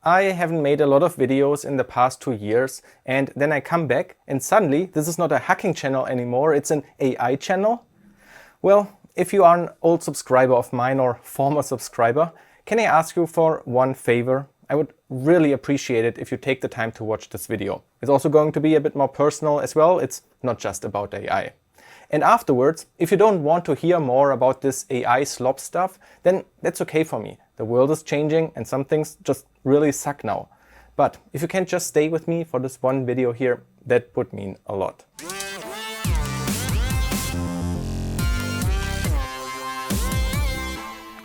I haven't made a lot of videos in the past 2 years, and then I come back and suddenly this is not a hacking channel anymore, it's an AI channel. Well, if you are an old subscriber of mine or former subscriber, can I ask you for one favor? I would really appreciate it if you take the time to watch this video. It's also going to be a bit more personal as well, it's not just about AI. And afterwards, if you don't want to hear more about this AI slop stuff, then that's okay for me. The world is changing and some things just really suck now. But if you can just stay with me for this one video here, that would mean a lot.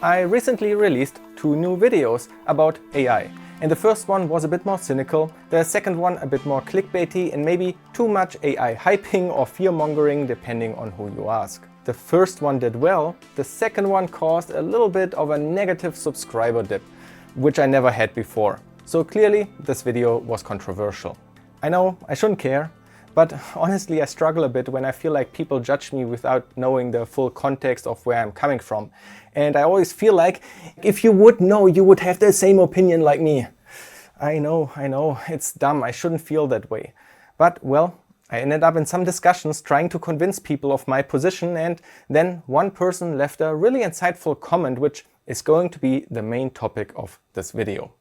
I recently released 2 new videos about AI. And the first one was a bit more cynical, the second one a bit more clickbaity and maybe too much AI hyping or fear-mongering depending on who you ask. The first one did well, the second one caused a little bit of a negative subscriber dip, which I never had before. So clearly this video was controversial. I know I shouldn't care, but honestly I struggle a bit when I feel like people judge me without knowing the full context of where I'm coming from. And I always feel like if you would know, you would have the same opinion like me. I know, it's dumb, I shouldn't feel that way. But well, I ended up in some discussions trying to convince people of my position, and then one person left a really insightful comment which is going to be the main topic of this video.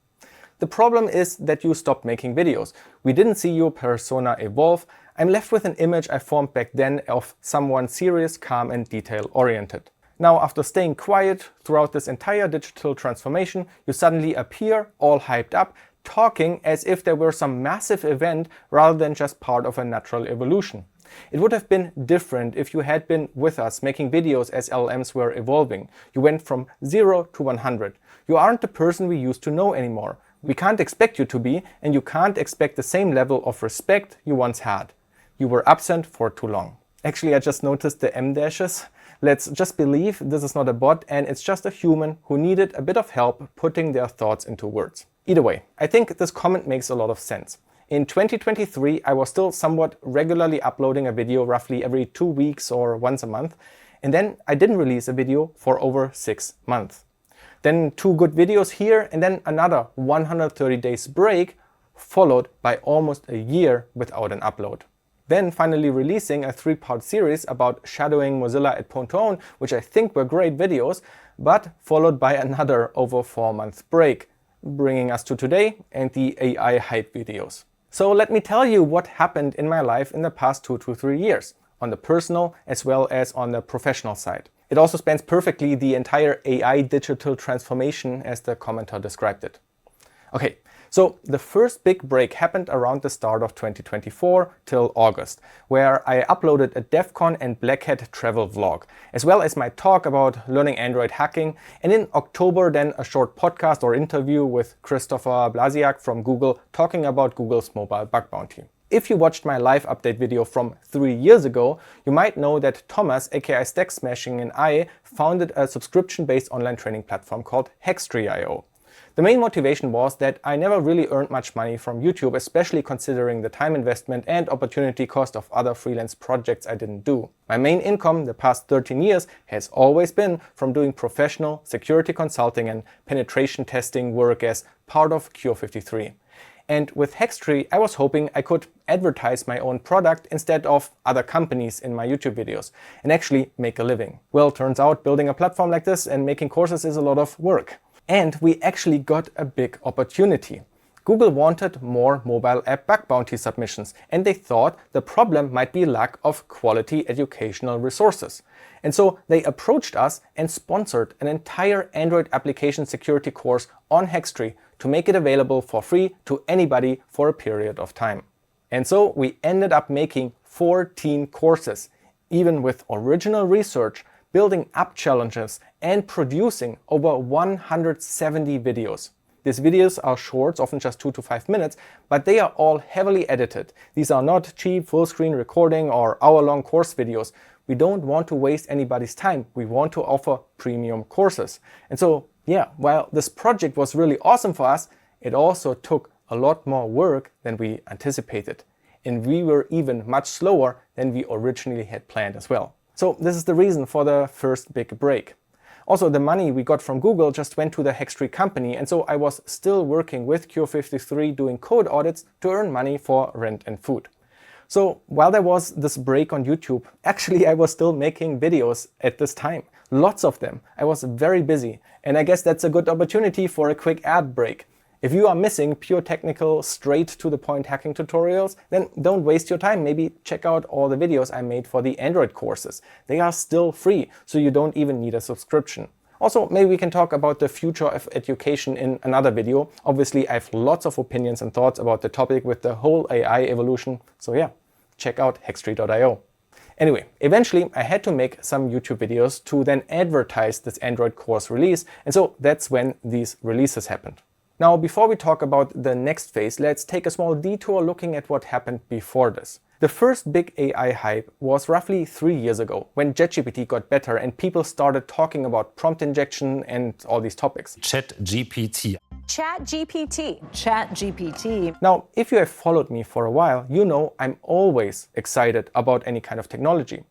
The problem is that you stopped making videos. We didn't see your persona evolve. I'm left with an image I formed back then of someone serious, calm and detail-oriented. Now, after staying quiet throughout this entire digital transformation, you suddenly appear all hyped up, talking as if there were some massive event rather than just part of a natural evolution. It would have been different if you had been with us making videos as LLMs were evolving. You went from 0 to 100. You aren't the person we used to know anymore. We can't expect you to be, and you can't expect the same level of respect you once had. You were absent for too long. Actually, I just noticed the M dashes. Let's just believe this is not a bot and it's just a human who needed a bit of help putting their thoughts into words. Either way, I think this comment makes a lot of sense. In 2023, I was still somewhat regularly uploading a video roughly every 2 weeks or once a month, and then I didn't release a video for over 6 months. Then 2 good videos here and then another 130 days break, followed by almost a year without an upload. Then finally releasing a 3-part series about shadowing Mozilla at Pontoon, which I think were great videos, but followed by another over 4-month break, bringing us to today and the AI hype videos. So let me tell you what happened in my life in the past 2 to 3 years, on the personal as well as on the professional side. It also spans perfectly the entire AI digital transformation as the commenter described it. Okay. So the first big break happened around the start of 2024 till August, where I uploaded a DEF CON and Black Hat travel vlog, as well as my talk about learning Android hacking, and in October then a short podcast or interview with Christopher Blasiak from Google talking about Google's mobile bug bounty. If you watched my live update video from 3 years ago, you might know that Thomas, aka Stack Smashing, and I founded a subscription-based online training platform called Hextree.io. The main motivation was that I never really earned much money from YouTube, especially considering the time investment and opportunity cost of other freelance projects I didn't do. My main income the past 13 years has always been from doing professional security consulting and penetration testing work as part of Cure53. And with Hextree, I was hoping I could advertise my own product instead of other companies in my YouTube videos and actually make a living. Well, turns out building a platform like this and making courses is a lot of work. And we actually got a big opportunity. Google wanted more mobile app bug bounty submissions, and they thought the problem might be lack of quality educational resources. And so they approached us and sponsored an entire Android application security course on Hextree to make it available for free to anybody for a period of time. And so we ended up making 14 courses, even with original research, building app challenges and producing over 170 videos. These videos are shorts, often just 2 to 5 minutes, but they are all heavily edited. These are not cheap full-screen recording or hour-long course videos. We don't want to waste anybody's time. We want to offer premium courses. And so, yeah, while this project was really awesome for us, it also took a lot more work than we anticipated. And we were even much slower than we originally had planned as well. So this is the reason for the first big break. Also, the money we got from Google just went to the Hextree company, and so I was still working with Cure53 doing code audits to earn money for rent and food. So while there was this break on YouTube, actually I was still making videos at this time. Lots of them. I was very busy, and I guess that's a good opportunity for a quick ad break. If you are missing pure technical, straight to the point hacking tutorials, then don't waste your time. Maybe check out all the videos I made for the Android courses. They are still free, so you don't even need a subscription. Also, maybe we can talk about the future of education in another video. Obviously, I have lots of opinions and thoughts about the topic with the whole AI evolution. So yeah, check out hextree.io. Anyway, eventually I had to make some YouTube videos to then advertise this Android course release, and so that's when these releases happened. Now, before we talk about the next phase, let's take a small detour looking at what happened before this. The first big AI hype was roughly 3 years ago, when ChatGPT got better and people started talking about prompt injection and all these topics. ChatGPT. ChatGPT. ChatGPT. Now, if you have followed me for a while, you know I'm always excited about any kind of technology.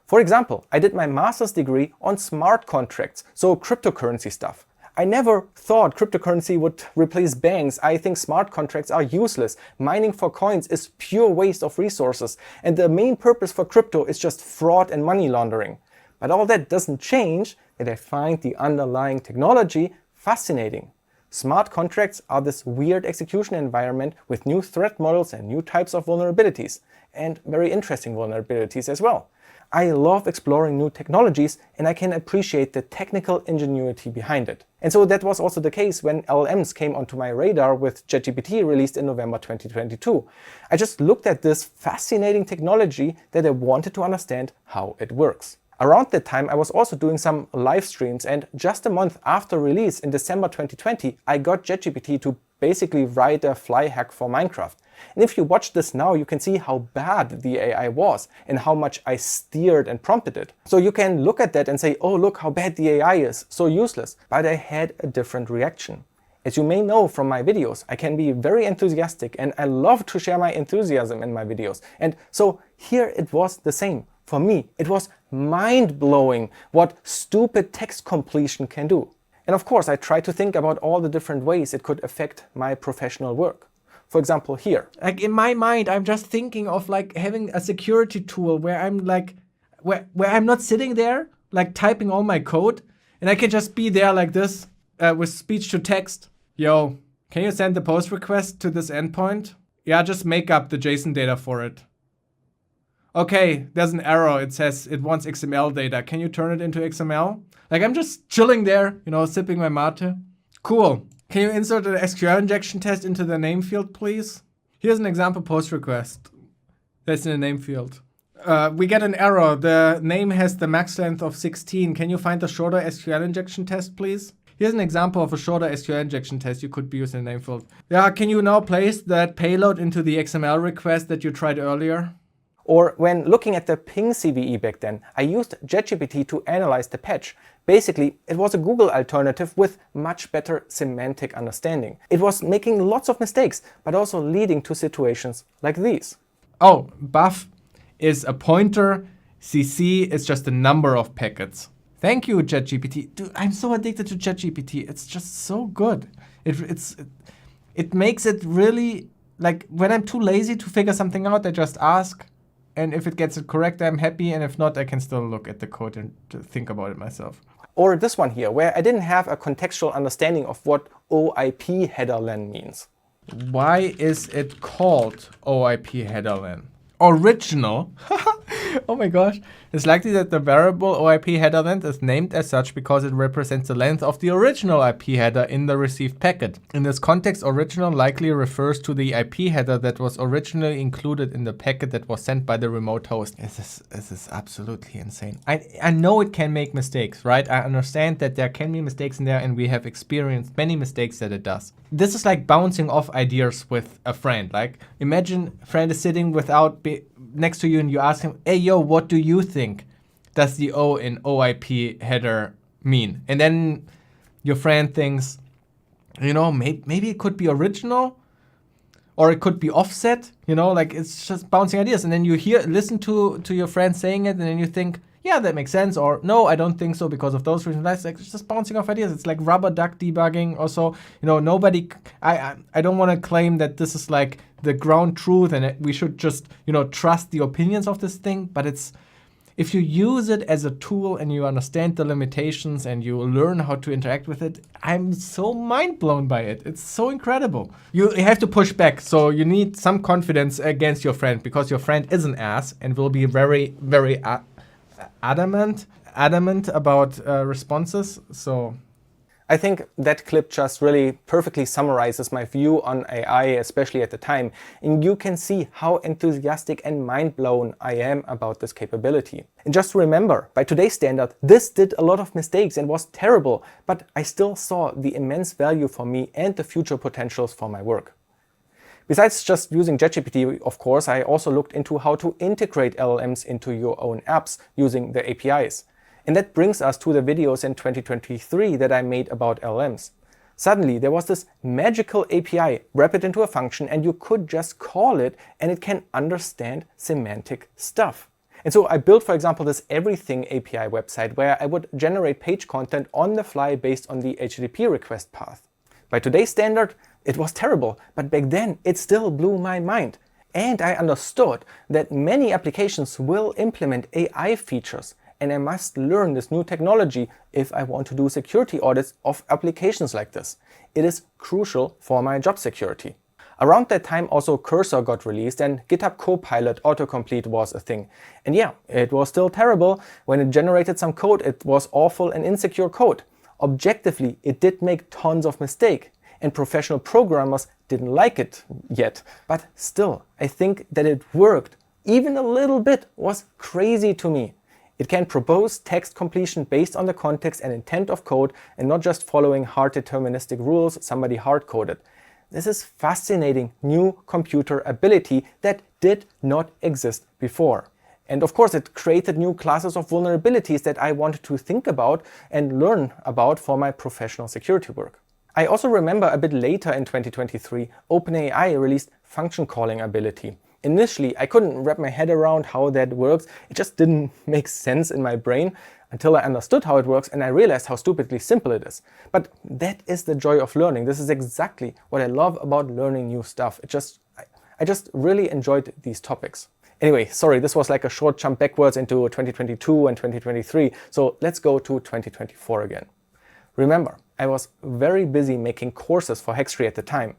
For example, I did my master's degree on smart contracts, so cryptocurrency stuff. I never thought cryptocurrency would replace banks. I think smart contracts are useless. Mining for coins is pure waste of resources, and the main purpose for crypto is just fraud and money laundering. But all that doesn't change that I find the underlying technology fascinating. Smart contracts are this weird execution environment with new threat models and new types of vulnerabilities, and very interesting vulnerabilities as well. I love exploring new technologies, and I can appreciate the technical ingenuity behind it. And so that was also the case when LLMs came onto my radar with ChatGPT released in November 2022. I just looked at this fascinating technology that I wanted to understand how it works. Around that time, I was also doing some live streams, and just a month after release in December 2020, I got ChatGPT to basically write a fly hack for Minecraft. And if you watch this now, you can see how bad the AI was and how much I steered and prompted it. So you can look at that and say, oh, look how bad the AI is, so useless. But I had a different reaction. As you may know from my videos, I can be very enthusiastic, and I love to share my enthusiasm in my videos. And so here it was the same. For me, it was mind-blowing what stupid text completion can do. And of course, I tried to think about all the different ways it could affect my professional work. For example, here. Like in my mind, I'm just thinking of like having a security tool where I'm like, where I'm not sitting there, like typing all my code, and I can just be there like this with speech to text. Yo, can you send the post request to this endpoint? Yeah, just make up the JSON data for it. Okay, there's an error. It says it wants XML data. Can you turn it into XML? Like I'm just chilling there, you know, sipping my mate. Cool. Can you insert an SQL injection test into the name field, please? Here's an example post request. That's in the name field. We get an error. The name has the max length of 16. Can you find a shorter SQL injection test, please? Here's an example of a shorter SQL injection test you could be using in the name field. Yeah, can you now place that payload into the XML request that you tried earlier? Or when looking at the ping CVE back then, I used ChatGPT to analyze the patch. Basically, it was a Google alternative with much better semantic understanding. It was making lots of mistakes, but also leading to situations like these. Oh, buff is a pointer. CC is just the number of packets. Thank you, ChatGPT. Dude, I'm so addicted to ChatGPT. It's just so good. It makes it really, like, when I'm too lazy to figure something out, I just ask. And if it gets it correct, I'm happy. And if not, I can still look at the code and think about it myself. Or this one here, where I didn't have a contextual understanding of what OIP headerlen means. Why is it called OIP headerlen? Original. Oh my gosh. It's likely that the variable OIP header length is named as such because it represents the length of the original IP header in the received packet. In this context, original likely refers to the IP header that was originally included in the packet that was sent by the remote host. This is absolutely insane. I know it can make mistakes, right? I understand that there can be mistakes in there, and we have experienced many mistakes that it does. This is like bouncing off ideas with a friend. Like, imagine a friend is sitting next to you and you ask him, hey, yo, what do you think does the O in OIP header mean? And then your friend thinks, you know, maybe it could be original or it could be offset, you know, like it's just bouncing ideas. And then you listen to your friend saying it, and then you think, yeah, that makes sense, or no, I don't think so because of those reasons. That's like just bouncing off ideas. It's like rubber duck debugging. Also, nobody, I don't want to claim that this is like the ground truth and we should just, trust the opinions of this thing, but if you use it as a tool and you understand the limitations and you learn how to interact with it, I'm so mind blown by it. It's so incredible. You have to push back. So you need some confidence against your friend because your friend is an ass and will be very, very adamant about responses. So I think that clip just really perfectly summarizes my view on AI, especially at the time, and you can see how enthusiastic and mind-blown I am about this capability. And just remember, by today's standard, this did a lot of mistakes and was terrible, but I still saw the immense value for me and the future potentials for my work. Besides just using ChatGPT, of course, I also looked into how to integrate LLMs into your own apps using the APIs. And that brings us to the videos in 2023 that I made about LLMs. Suddenly, there was this magical API, wrap it into a function, and you could just call it, and it can understand semantic stuff. And so I built, for example, this Everything API website where I would generate page content on the fly based on the HTTP request path. By today's standard, it was terrible, but back then it still blew my mind. And I understood that many applications will implement AI features, and I must learn this new technology if I want to do security audits of applications like this. It is crucial for my job security. Around that time also Cursor got released and GitHub Copilot autocomplete was a thing. And yeah, it was still terrible. When it generated some code, it was awful and insecure code. Objectively, it did make tons of mistakes, and professional programmers didn't like it yet. But still, I think that it worked. Even a little bit was crazy to me. It can propose text completion based on the context and intent of code and not just following hard deterministic rules somebody hard-coded. This is fascinating new computer ability that did not exist before. And of course, it created new classes of vulnerabilities that I wanted to think about and learn about for my professional security work. I also remember a bit later in 2023, OpenAI released function calling ability. Initially, I couldn't wrap my head around how that works. It just didn't make sense in my brain until I understood how it works and I realized how stupidly simple it is. But that is the joy of learning. This is exactly what I love about learning new stuff. I just really enjoyed these topics. Anyway, sorry, this was like a short jump backwards into 2022 and 2023. So let's go to 2024 again. Remember, I was very busy making courses for Hextree at the time.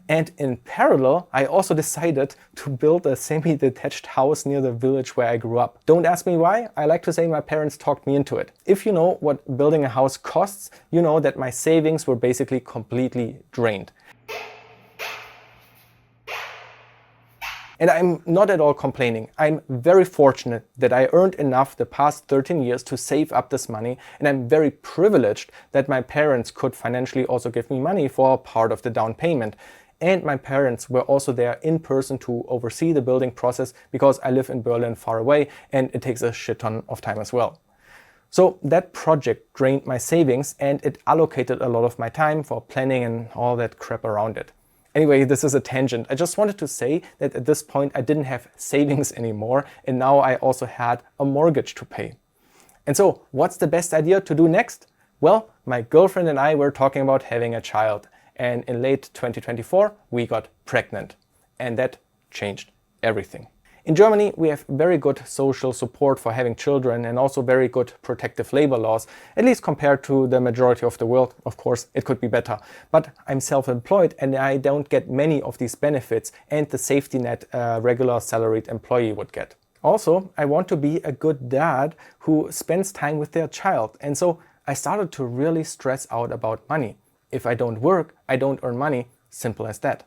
And in parallel, I also decided to build a semi-detached house near the village where I grew up. Don't ask me why, I like to say my parents talked me into it. If you know what building a house costs, you know that my savings were basically completely drained. And I'm not at all complaining. I'm very fortunate that I earned enough the past 13 years to save up this money, and I'm very privileged that my parents could financially also give me money for part of the down payment. And my parents were also there in person to oversee the building process because I live in Berlin far away and it takes a shit ton of time as well. So that project drained my savings and it allocated a lot of my time for planning and all that crap around it. Anyway, this is a tangent. I just wanted to say that at this point I didn't have savings anymore and now I also had a mortgage to pay. And so what's the best idea to do next? Well, my girlfriend and I were talking about having a child. And in late 2024, we got pregnant. And that changed everything. In Germany, we have very good social support for having children and also very good protective labor laws, at least compared to the majority of the world. Of course, it could be better. But I'm self-employed and I don't get many of these benefits and the safety net a regular salaried employee would get. Also, I want to be a good dad who spends time with their child. And so I started to really stress out about money. If I don't work, I don't earn money. Simple as that.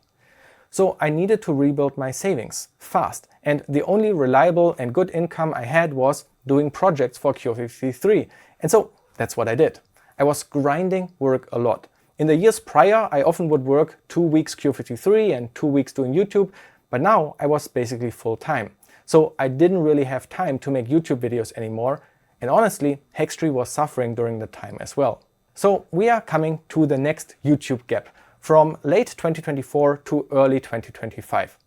So I needed to rebuild my savings fast. And the only reliable and good income I had was doing projects for Cure53. And so that's what I did. I was grinding work a lot. In the years prior, I often would work 2 weeks Cure53 and 2 weeks doing YouTube. But now I was basically full time. So I didn't really have time to make YouTube videos anymore. And honestly, Hextree was suffering during the time as well. So we are coming to the next YouTube gap from late 2024 to early 2025.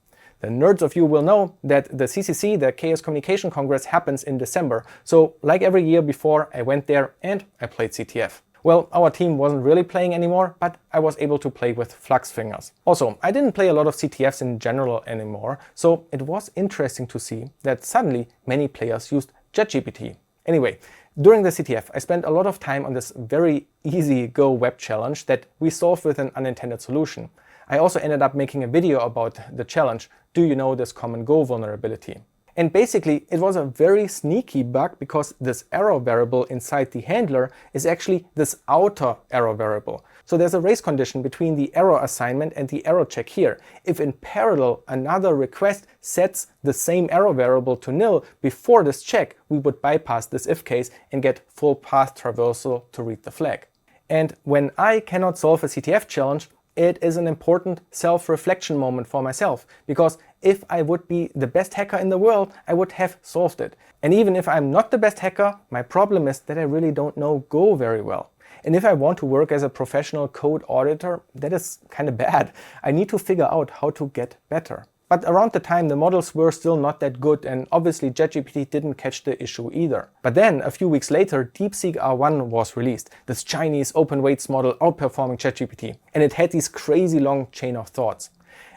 The nerds of you will know that the CCC, the Chaos Communication Congress, happens in December. So like every year before, I went there and I played CTF. Well, our team wasn't really playing anymore, but I was able to play with flux fingers. Also, I didn't play a lot of CTFs in general anymore, so it was interesting to see that suddenly many players used ChatGPT. Anyway, during the CTF, I spent a lot of time on this very easy Go web challenge that we solved with an unintended solution. I also ended up making a video about the challenge, Do you know this common Go vulnerability? And basically it was a very sneaky bug because this error variable inside the handler is actually this outer error variable. So there's a race condition between the error assignment and the error check here. If in parallel another request sets the same error variable to nil before this check, we would bypass this if case and get full path traversal to read the flag. And when I cannot solve a CTF challenge, it is an important self-reflection moment for myself, because if I would be the best hacker in the world, I would have solved it. And even if I'm not the best hacker, my problem is that I really don't know Go very well. And if I want to work as a professional code auditor, that is kind of bad. I need to figure out how to get better. But around the time, the models were still not that good, and obviously ChatGPT didn't catch the issue either. But then, a few weeks later, Deepseek R1 was released, this Chinese open weights model outperforming ChatGPT, and it had these crazy long chain of thoughts.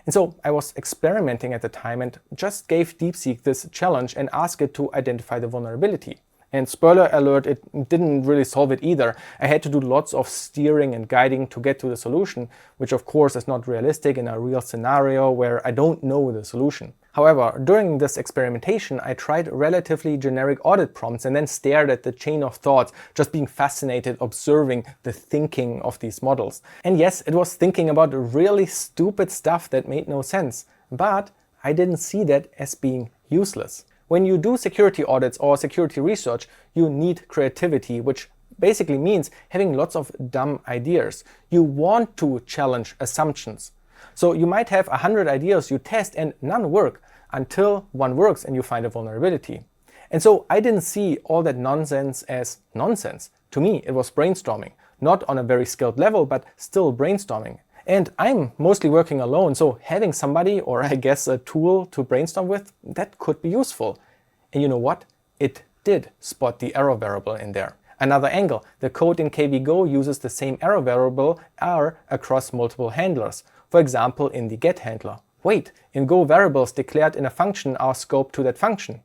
And so I was experimenting at the time and just gave Deepseek this challenge and asked it to identify the vulnerability. And spoiler alert, it didn't really solve it either. I had to do lots of steering and guiding to get to the solution, which of course is not realistic in a real scenario where I don't know the solution. However, during this experimentation, I tried relatively generic audit prompts and then stared at the chain of thoughts, just being fascinated observing the thinking of these models. And yes, it was thinking about really stupid stuff that made no sense, but I didn't see that as being useless. When you do security audits or security research, you need creativity, which basically means having lots of dumb ideas. You want to challenge assumptions. So you might have 100 ideas you test and none work until one works and you find a vulnerability. And so I didn't see all that nonsense as nonsense. To me, it was brainstorming, not on a very skilled level, but still brainstorming. And I'm mostly working alone, so having somebody, or I guess a tool to brainstorm with, that could be useful. And you know what? It did spot the error variable in there. Another angle, the code in KVGo uses the same error variable R across multiple handlers. For example, in the get handler. Wait, in Go variables declared in a function are scoped to that function.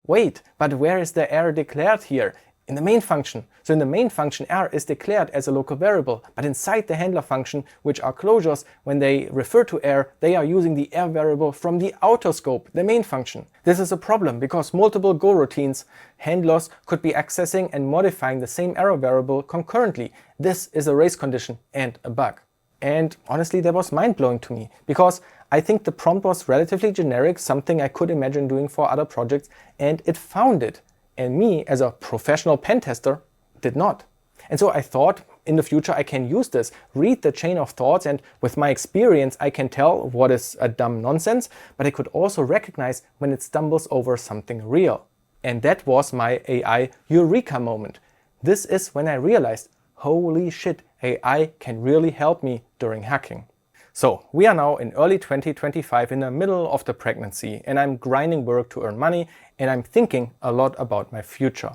Wait, but where is the error declared here? In the main function. So in the main function, R is declared as a local variable, but inside the handler function, which are closures, when they refer to R, they are using the R variable from the outer scope, the main function. This is a problem because multiple Go routines, handlers, could be accessing and modifying the same error variable concurrently. This is a race condition and a bug. And honestly, that was mind-blowing to me, because I think the prompt was relatively generic, something I could imagine doing for other projects, and it found it. And me, as a professional pen tester, did not. And so I thought, in the future I can use this, read the chain of thoughts, and with my experience I can tell what is a dumb nonsense, but I could also recognize when it stumbles over something real. And that was my AI eureka moment. This is when I realized, holy shit, AI can really help me during hacking. So we are now in early 2025 in the middle of the pregnancy, and I'm grinding work to earn money, and I'm thinking a lot about my future.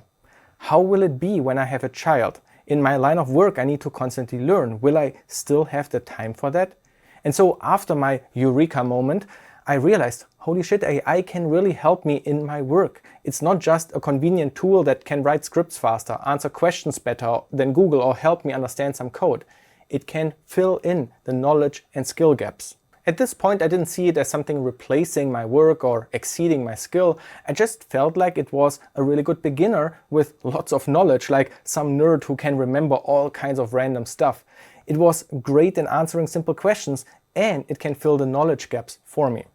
How will it be when I have a child? In my line of work, I need to constantly learn. Will I still have the time for that? And so after my eureka moment, I realized, holy shit, AI can really help me in my work. It's not just a convenient tool that can write scripts faster, answer questions better than Google, or help me understand some code. It can fill in the knowledge and skill gaps. At this point, I didn't see it as something replacing my work or exceeding my skill. I just felt like it was a really good beginner with lots of knowledge, like some nerd who can remember all kinds of random stuff. It was great in answering simple questions, and it can fill the knowledge gaps for me.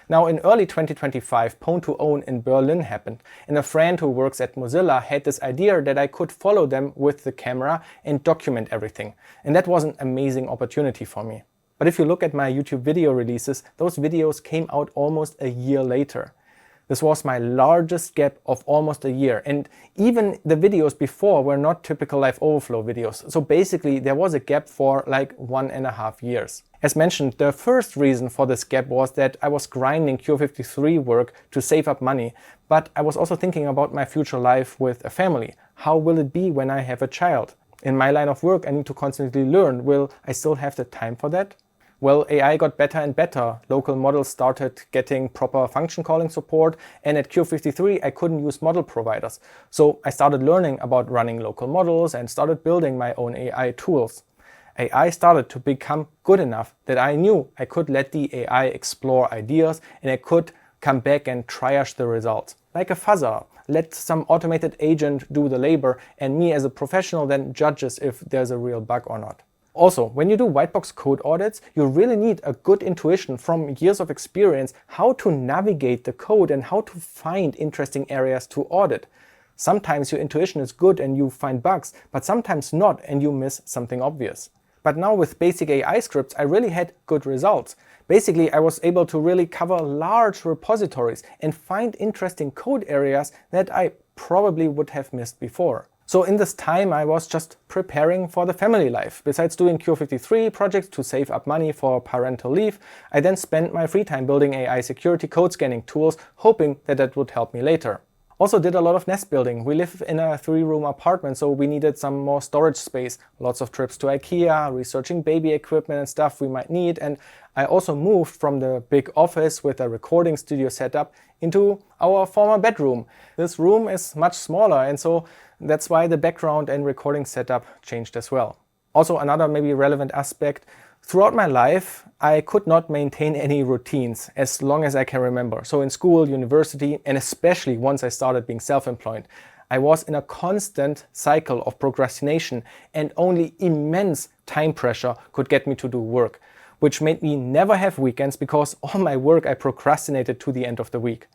Now in early 2025, Pwn2Own in Berlin happened, and a friend who works at Mozilla had this idea that I could follow them with the camera and document everything. And that was an amazing opportunity for me. But if you look at my YouTube video releases, those videos came out almost a year later. This was my largest gap of almost a year, and even the videos before were not typical LiveOverflow videos. So basically there was a gap for like 1.5 years. As mentioned, the first reason for this gap was that I was grinding Cure53 work to save up money, but I was also thinking about my future life with a family. How will it be when I have a child? In my line of work, I need to constantly learn. Will I still have the time for that? Well, AI got better and better. Local models started getting proper function calling support, and at Cure53 I couldn't use model providers. So I started learning about running local models and started building my own AI tools. AI started to become good enough that I knew I could let the AI explore ideas and I could come back and triage the results. Like a fuzzer, let some automated agent do the labor and me as a professional then judges if there's a real bug or not. Also, when you do white box code audits, you really need a good intuition from years of experience how to navigate the code and how to find interesting areas to audit. Sometimes your intuition is good and you find bugs, but sometimes not and you miss something obvious. But now with basic AI scripts, I really had good results. Basically, I was able to really cover large repositories and find interesting code areas that I probably would have missed before. So in this time, I was just preparing for the family life. Besides doing Cure53 projects to save up money for parental leave, I then spent my free time building AI security code scanning tools, hoping that that would help me later. Also did a lot of nest building. We live in a 3-room apartment, so we needed some more storage space. Lots of trips to IKEA, researching baby equipment and stuff we might need. And I also moved from the big office with a recording studio setup into our former bedroom. This room is much smaller, and so that's why the background and recording setup changed as well. Also, another maybe relevant aspect, throughout my life, I could not maintain any routines as long as I can remember. So in school, university, and especially once I started being self-employed, I was in a constant cycle of procrastination and only immense time pressure could get me to do work, which made me never have weekends because all my work I procrastinated to the end of the week.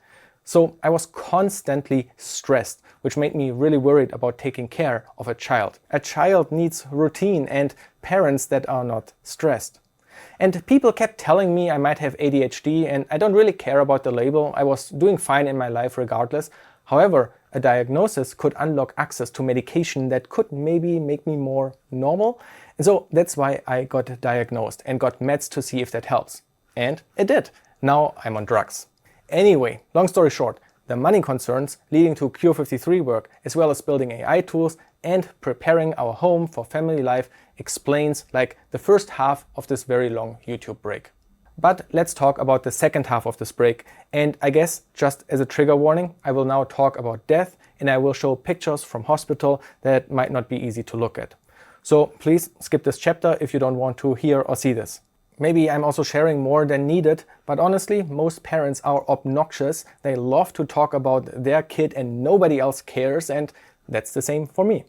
So I was constantly stressed, which made me really worried about taking care of a child. A child needs routine and parents that are not stressed. And people kept telling me I might have ADHD, and I don't really care about the label. I was doing fine in my life regardless. However, a diagnosis could unlock access to medication that could maybe make me more normal. And so that's why I got diagnosed and got meds to see if that helps. And it did. Now I'm on drugs. Anyway, long story short, the money concerns leading to Cure53 work, as well as building AI tools and preparing our home for family life, explains like the first half of this very long YouTube break. But let's talk about the second half of this break, and I guess just as a trigger warning, I will now talk about death and I will show pictures from hospital that might not be easy to look at. So please skip this chapter if you don't want to hear or see this. Maybe I'm also sharing more than needed, but honestly, most parents are obnoxious. They love to talk about their kid and nobody else cares, and that's the same for me.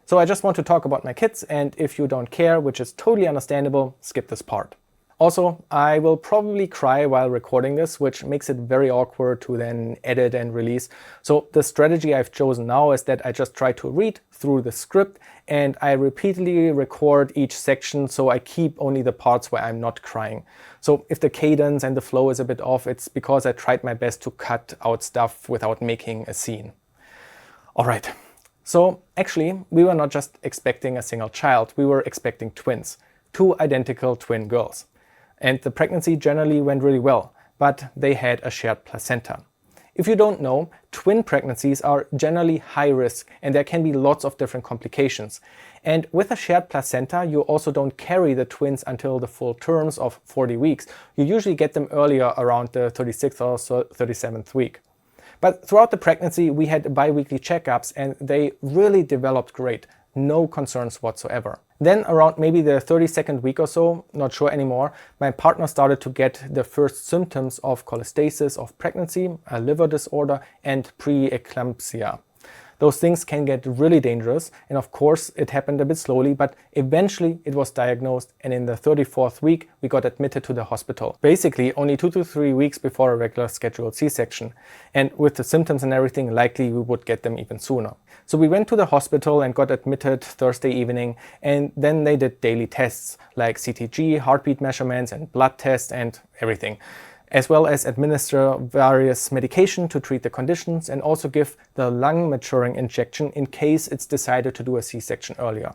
So I just want to talk about my kids, and if you don't care, which is totally understandable, skip this part. Also, I will probably cry while recording this, which makes it very awkward to then edit and release. So the strategy I've chosen now is that I just try to read through the script and I repeatedly record each section, so I keep only the parts where I'm not crying. So if the cadence and the flow is a bit off, it's because I tried my best to cut out stuff without making a scene. All right. So actually, we were not just expecting a single child, we were expecting twins, 2 identical twin girls. And the pregnancy generally went really well, but they had a shared placenta. If you don't know, twin pregnancies are generally high risk and there can be lots of different complications. And with a shared placenta, you also don't carry the twins until the full terms of 40 weeks. You usually get them earlier, around the 36th or 37th week. But throughout the pregnancy, we had bi-weekly checkups and they really developed great. No concerns whatsoever. Then around maybe the 32nd week or so, not sure anymore, my partner started to get the first symptoms of cholestasis of pregnancy, a liver disorder, and preeclampsia. Those things can get really dangerous, and of course it happened a bit slowly, but eventually it was diagnosed, and in the 34th week we got admitted to the hospital. Basically only 2 to 3 weeks before a regular scheduled C-section. And with the symptoms and everything, likely we would get them even sooner. So we went to the hospital and got admitted Thursday evening, and then they did daily tests like CTG, heartbeat measurements and blood tests and everything. as well as administer various medication to treat the conditions and also give the lung maturing injection in case it's decided to do a C-section earlier.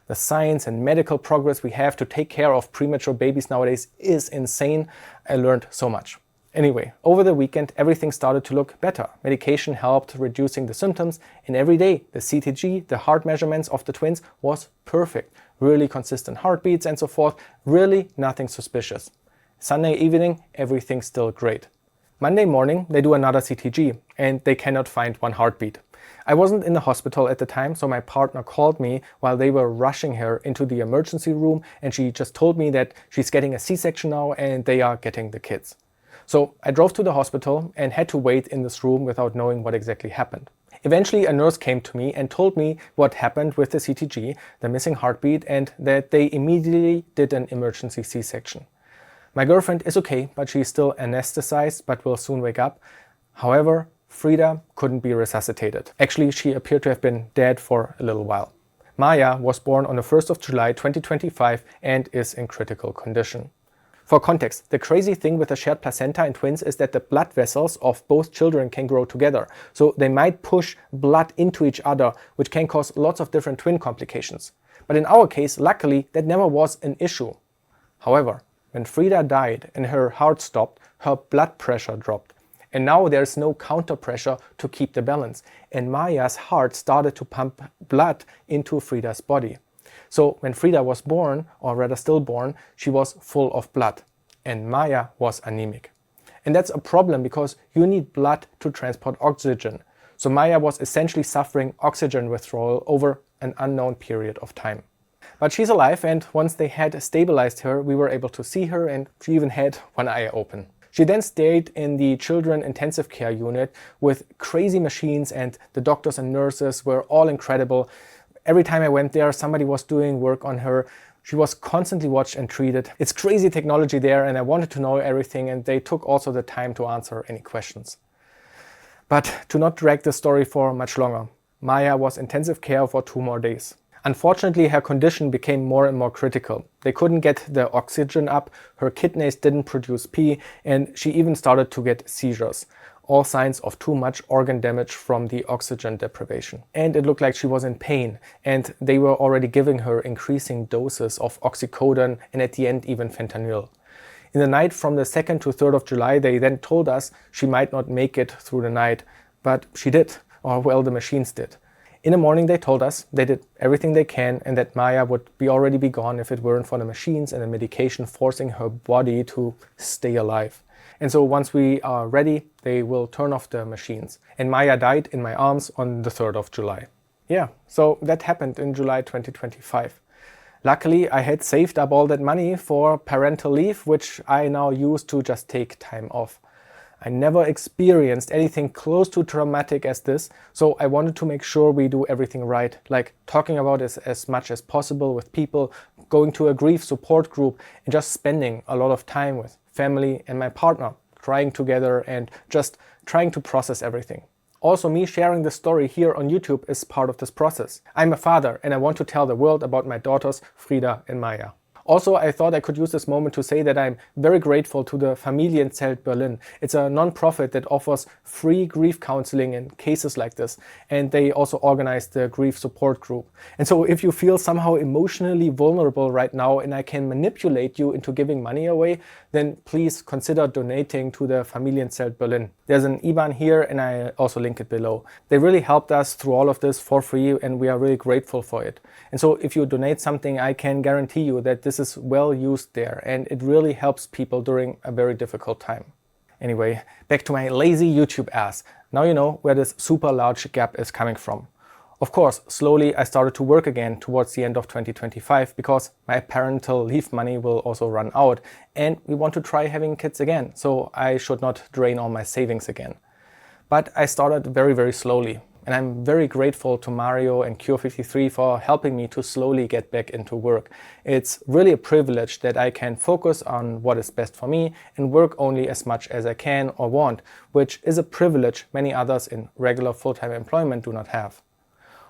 The science and medical progress we have to take care of premature babies nowadays is insane. I learned so much. Anyway, over the weekend everything started to look better. Medication helped reducing the symptoms, and every day the CTG, the heart measurements of the twins, was perfect. Really consistent heartbeats and so forth, really nothing suspicious. Sunday evening, everything's still great. Monday morning they do another CTG and they cannot find one heartbeat. I wasn't in the hospital at the time, so my partner called me while they were rushing her into the emergency room, and she just told me that she's getting a C-section now and they are getting the kids. So I drove to the hospital and had to wait in this room without knowing what exactly happened. Eventually a nurse came to me and told me what happened with the CTG, the missing heartbeat, and that they immediately did an emergency C-section. My girlfriend is okay, but she's still anesthetized but will soon wake up. However, Frida couldn't be resuscitated. Actually, she appeared to have been dead for a little while. Maya was born on the 1st of July 2025 and is in critical condition. For context, the crazy thing with the shared placenta in twins is that the blood vessels of both children can grow together. So they might push blood into each other, which can cause lots of different twin complications. But in our case, luckily, that never was an issue. However, when Frida died and her heart stopped, her blood pressure dropped. And now there's no counter pressure to keep the balance. And Maya's heart started to pump blood into Frida's body. So when Frida was born, or rather stillborn, she was full of blood. And Maya was anemic. And that's a problem because you need blood to transport oxygen. So Maya was essentially suffering oxygen withdrawal over an unknown period of time. But she's alive, and once they had stabilized her, we were able to see her, and she even had one eye open. She then stayed in the children intensive care unit with crazy machines, and the doctors and nurses were all incredible. Every time I went there, somebody was doing work on her. She was constantly watched and treated. It's crazy technology there, and I wanted to know everything, and they took also the time to answer any questions. But to not drag the story for much longer, Maya was intensive care for 2 more days. Unfortunately, her condition became more and more critical. They couldn't get the oxygen up, her kidneys didn't produce pee, and she even started to get seizures. All signs of too much organ damage from the oxygen deprivation. And it looked like she was in pain, and they were already giving her increasing doses of oxycodone and at the end even fentanyl. In the night from the 2nd to 3rd of July, they then told us she might not make it through the night, but she did, or well, the machines did. In the morning they told us they did everything they can and that Maya would already be gone if it weren't for the machines and the medication forcing her body to stay alive. And so once we are ready, they will turn off the machines. And Maya died in my arms on the 3rd of July. Yeah, so that happened in July 2025. Luckily, I had saved up all that money for parental leave, which I now use to just take time off. I never experienced anything close to traumatic as this, so I wanted to make sure we do everything right, like talking about it as much as possible with people, going to a grief support group, and just spending a lot of time with family and my partner, crying together and just trying to process everything. Also, me sharing this story here on YouTube is part of this process. I'm a father and I want to tell the world about my daughters, Frida and Maya. Also, I thought I could use this moment to say that I'm very grateful to the Familienzelt Berlin. It's a non-profit that offers free grief counseling in cases like this, and they also organize the grief support group. And so if you feel somehow emotionally vulnerable right now and I can manipulate you into giving money away, then please consider donating to the Familienzelt Berlin. There's an IBAN here and I also link it below. They really helped us through all of this for free and we are really grateful for it. And so if you donate something, I can guarantee you that this is well used there and it really helps people during a very difficult time. Anyway, back to my lazy YouTube ass. Now you know where this super large gap is coming from. Of course, slowly I started to work again towards the end of 2025 because my parental leave money will also run out and we want to try having kids again, so I should not drain all my savings again. But I started very, very slowly. And I'm very grateful to Mario and Cure53 for helping me to slowly get back into work. It's really a privilege that I can focus on what is best for me and work only as much as I can or want, which is a privilege many others in regular full-time employment do not have.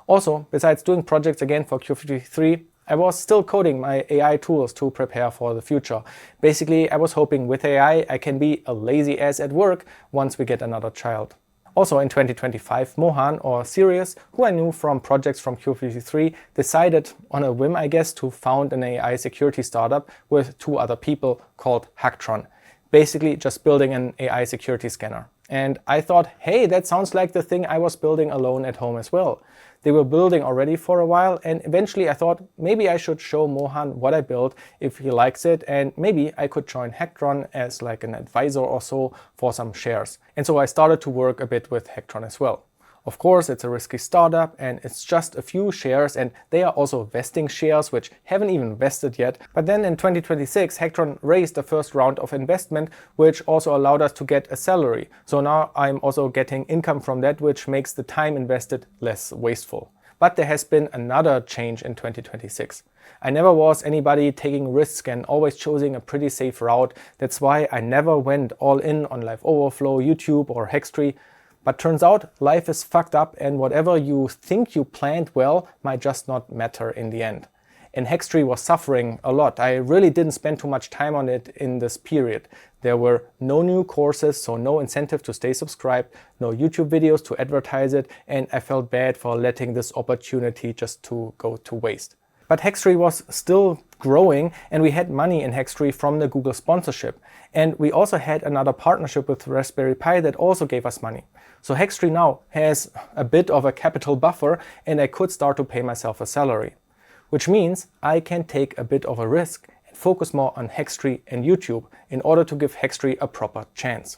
Also, besides doing projects again for Cure53, I was still coding my AI tools to prepare for the future. Basically, I was hoping with AI I can be a lazy ass at work once we get another child. Also in 2025, Mohan, or Sirius, who I knew from projects from Cure53, decided, on a whim I guess, to found an AI security startup with 2 other people called Hacktron. Basically just building an AI security scanner. And I thought, hey, that sounds like the thing I was building alone at home as well. They were building already for a while, and eventually I thought maybe I should show Mohan what I built if he likes it, and maybe I could join Hacktron as like an advisor or so for some shares. And so I started to work a bit with Hacktron as well. Of course, it's a risky startup and it's just a few shares, and they are also vesting shares which haven't even vested yet. But then in 2026, Hacktron raised the first round of investment, which also allowed us to get a salary. So now I'm also getting income from that, which makes the time invested less wasteful. But there has been another change in 2026. I never was anybody taking risks and always choosing a pretty safe route. That's why I never went all in on LiveOverflow YouTube or Hextree. But turns out life is fucked up, and whatever you think you planned well might just not matter in the end. And Hextree was suffering a lot. I really didn't spend too much time on it in this period. There were no new courses, so no incentive to stay subscribed, no YouTube videos to advertise it, and I felt bad for letting this opportunity just to go to waste. But Hextree was still growing, and we had money in Hextree from the Google sponsorship. And we also had another partnership with Raspberry Pi that also gave us money. So Hextree now has a bit of a capital buffer, and I could start to pay myself a salary. Which means I can take a bit of a risk and focus more on Hextree and YouTube in order to give Hextree a proper chance.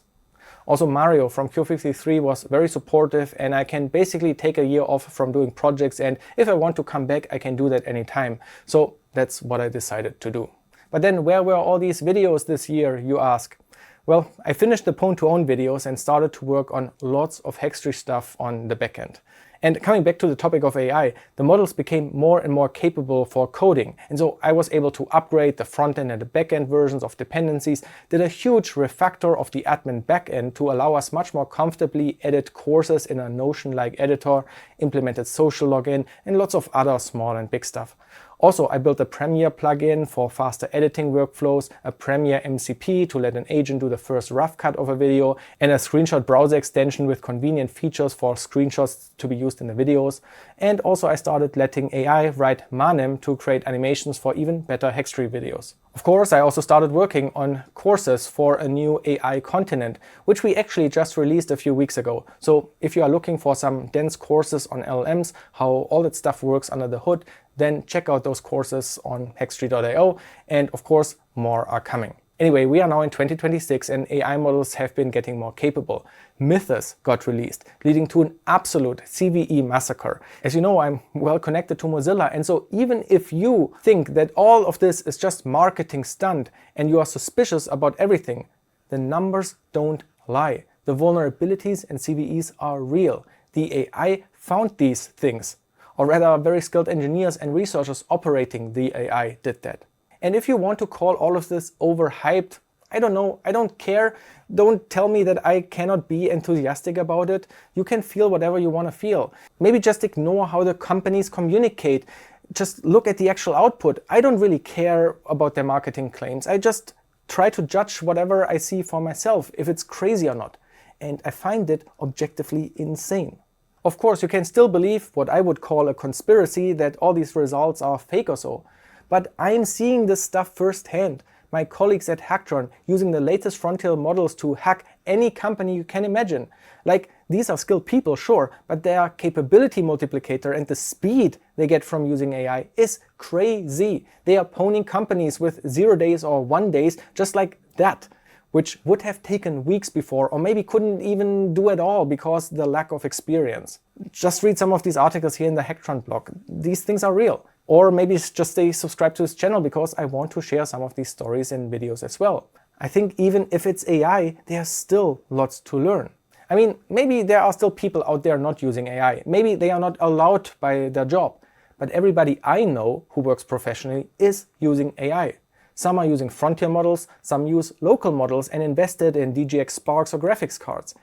Also, Mario from Cure53 was very supportive, and I can basically take a year off from doing projects, and if I want to come back I can do that anytime. So that's what I decided to do. But then where were all these videos this year, you ask? Well, I finished the Pwn2Own videos and started to work on lots of Hextree stuff on the backend. And coming back to the topic of AI, the models became more and more capable for coding. And so I was able to upgrade the front-end and the back-end versions of dependencies, did a huge refactor of the admin backend to allow us much more comfortably edit courses in a Notion-like editor, implemented social login, and lots of other small and big stuff. Also, I built a Premiere plugin for faster editing workflows, a Premiere MCP to let an agent do the first rough cut of a video, and a screenshot browser extension with convenient features for screenshots to be used in the videos. And also I started letting AI write Manem to create animations for even better Hextree videos. Of course, I also started working on courses for a new AI continent, which we actually just released a few weeks ago. So if you are looking for some dense courses on LLMs, how all that stuff works under the hood, then check out those courses on hextree.io, and of course more are coming. Anyway, we are now in 2026 and AI models have been getting more capable. Mythos got released, leading to an absolute CVE massacre. As you know, I'm well connected to Mozilla, and so even if you think that all of this is just marketing stunt and you are suspicious about everything, the numbers don't lie. The vulnerabilities and CVEs are real. The AI found these things, or rather very skilled engineers and researchers operating the AI did that. And if you want to call all of this overhyped, I don't know, I don't care. Don't tell me that I cannot be enthusiastic about it. You can feel whatever you want to feel. Maybe just ignore how the companies communicate. Just look at the actual output. I don't really care about their marketing claims. I just try to judge whatever I see for myself, if it's crazy or not. And I find it objectively insane. Of course, you can still believe what I would call a conspiracy, that all these results are fake or so. But I'm seeing this stuff firsthand. My colleagues at Hacktron using the latest frontier models to hack any company you can imagine. Like, these are skilled people, sure, but their capability multiplicator and the speed they get from using AI is crazy. They are pwning companies with 0 days or 1 days just like that, which would have taken weeks before, or maybe couldn't even do at all because the lack of experience. Just read some of these articles here in the Hacktron blog. These things are real. Or maybe just stay subscribed to this channel because I want to share some of these stories in videos as well. I think even if it's AI, there's still lots to learn. I mean, maybe there are still people out there not using AI. Maybe they are not allowed by their job. But everybody I know who works professionally is using AI. Some are using frontier models, some use local models and invested in DGX Sparks or graphics cards.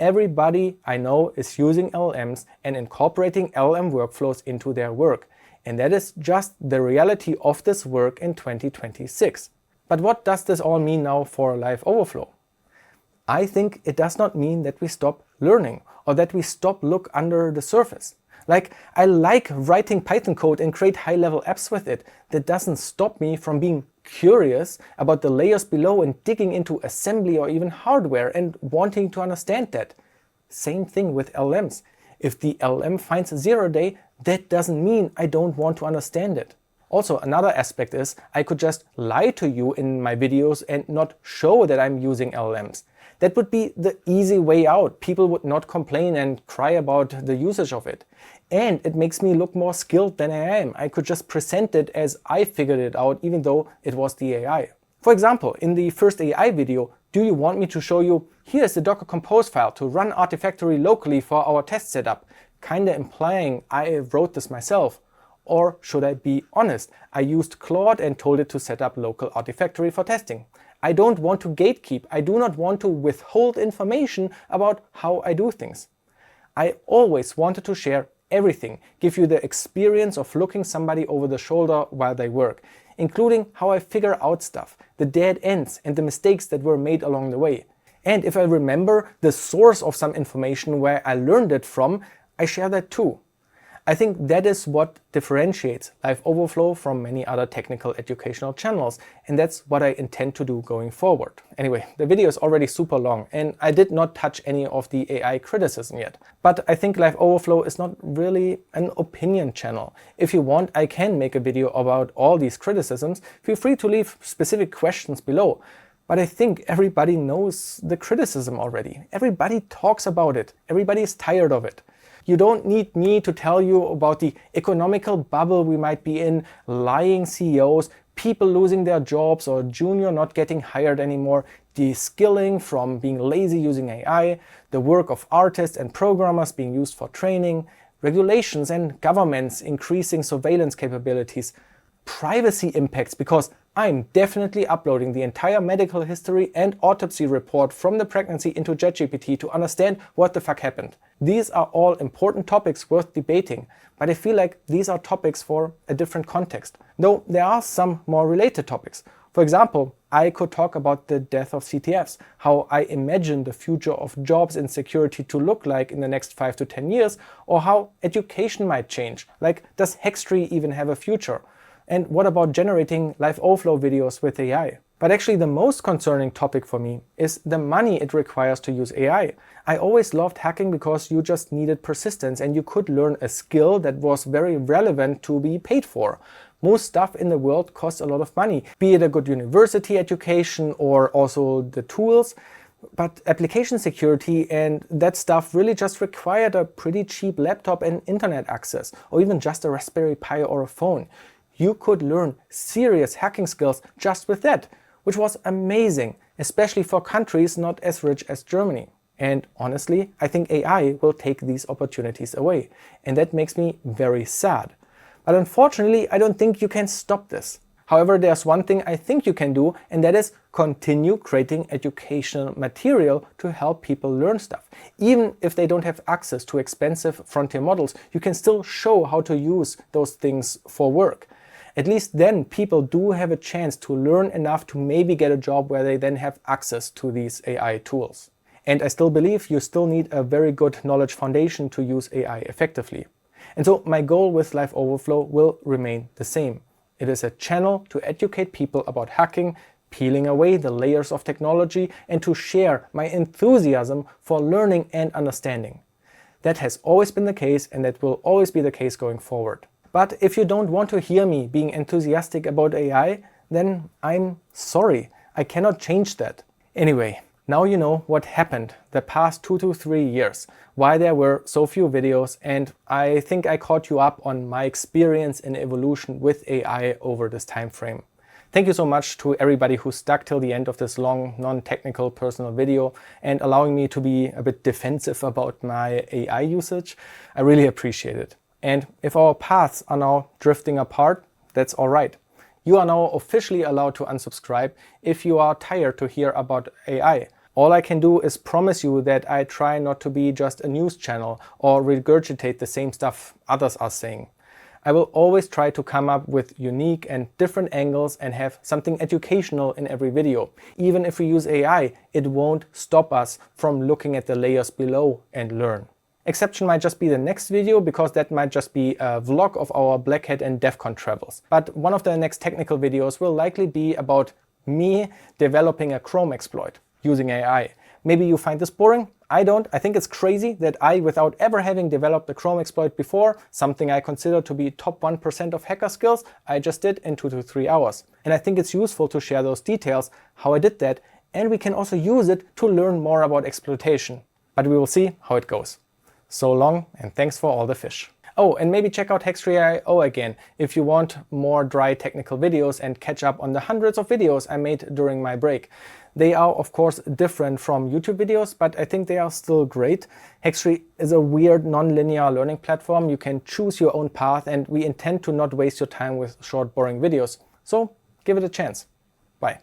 Everybody I know is using LLMs and incorporating LLM workflows into their work. And that is just the reality of this work in 2026. But what does this all mean now for LiveOverflow? I think it does not mean that we stop learning or that we stop look under the surface. Like, I like writing Python code and create high-level apps with it. That doesn't stop me from being curious about the layers below and digging into assembly or even hardware and wanting to understand that. Same thing with LLMs. If the LLM finds a 0 day, that doesn't mean I don't want to understand it. Also, another aspect is I could just lie to you in my videos and not show that I'm using LLMs. That would be the easy way out. People would not complain and cry about the usage of it. And it makes me look more skilled than I am. I could just present it as I figured it out, even though it was the AI. For example, in the first AI video, do you want me to show you, here's the Docker Compose file to run Artifactory locally for our test setup, kinda implying I wrote this myself? Or should I be honest? I used Claude and told it to set up local Artifactory for testing. I don't want to gatekeep. I do not want to withhold information about how I do things. I always wanted to share everything, give you the experience of looking somebody over the shoulder while they work, including how I figure out stuff, the dead ends and the mistakes that were made along the way. And if I remember the source of some information where I learned it from, I share that too. I think that is what differentiates LiveOverflow from many other technical educational channels, and that's what I intend to do going forward. Anyway, the video is already super long and I did not touch any of the AI criticism yet. But I think LiveOverflow is not really an opinion channel. If you want, I can make a video about all these criticisms. Feel free to leave specific questions below. But I think everybody knows the criticism already. Everybody talks about it. Everybody is tired of it. You don't need me to tell you about the economical bubble we might be in, lying CEOs, people losing their jobs or junior not getting hired anymore, de-skilling from being lazy using AI, the work of artists and programmers being used for training, regulations and governments increasing surveillance capabilities, privacy impacts, because I'm definitely uploading the entire medical history and autopsy report from the pregnancy into ChatGPT to understand what the fuck happened. These are all important topics worth debating, but I feel like these are topics for a different context. Though there are some more related topics. For example, I could talk about the death of CTFs, how I imagine the future of jobs in security to look like in the next 5 to 10 years, or how education might change. Like, does Hextree even have a future? And what about generating LiveOverflow videos with AI? But actually the most concerning topic for me is the money it requires to use AI. I always loved hacking because you just needed persistence and you could learn a skill that was very relevant to be paid for. Most stuff in the world costs a lot of money, be it a good university education or also the tools. But application security and that stuff really just required a pretty cheap laptop and internet access, or even just a Raspberry Pi or a phone. You could learn serious hacking skills just with that, which was amazing, especially for countries not as rich as Germany. And honestly, I think AI will take these opportunities away, and that makes me very sad. But unfortunately, I don't think you can stop this. However, there's one thing I think you can do, and that is continue creating educational material to help people learn stuff. Even if they don't have access to expensive frontier models, you can still show how to use those things for work. At least then people do have a chance to learn enough to maybe get a job where they then have access to these AI tools. And I still believe you still need a very good knowledge foundation to use AI effectively. And so my goal with LiveOverflow will remain the same. It is a channel to educate people about hacking, peeling away the layers of technology, and to share my enthusiasm for learning and understanding. That has always been the case, and that will always be the case going forward. But if you don't want to hear me being enthusiastic about AI, then I'm sorry. I cannot change that. Anyway, now you know what happened the past 2 to 3 years, why there were so few videos, and I think I caught you up on my experience and evolution with AI over this time frame. Thank you so much to everybody who stuck till the end of this long, non-technical personal video and allowing me to be a bit defensive about my AI usage. I really appreciate it. And if our paths are now drifting apart, that's all right. You are now officially allowed to unsubscribe if you are tired to hear about AI. All I can do is promise you that I try not to be just a news channel or regurgitate the same stuff others are saying. I will always try to come up with unique and different angles and have something educational in every video. Even if we use AI, it won't stop us from looking at the layers below and learn. Exception might just be the next video, because that might just be a vlog of our Black Hat and DEF CON travels. But one of the next technical videos will likely be about me developing a Chrome exploit using AI. Maybe you find this boring. I don't. I think it's crazy that I, without ever having developed a Chrome exploit before, something I consider to be top 1% of hacker skills, I just did in 2 to 3 hours. And I think it's useful to share those details, how I did that, and we can also use it to learn more about exploitation. But we will see how it goes. So long, and thanks for all the fish. Oh, and maybe check out Hextree.io again if you want more dry technical videos and catch up on the hundreds of videos I made during my break. They are, of course, different from YouTube videos, but I think they are still great. Hextree is a weird, non-linear learning platform. You can choose your own path, and we intend to not waste your time with short, boring videos. So give it a chance. Bye.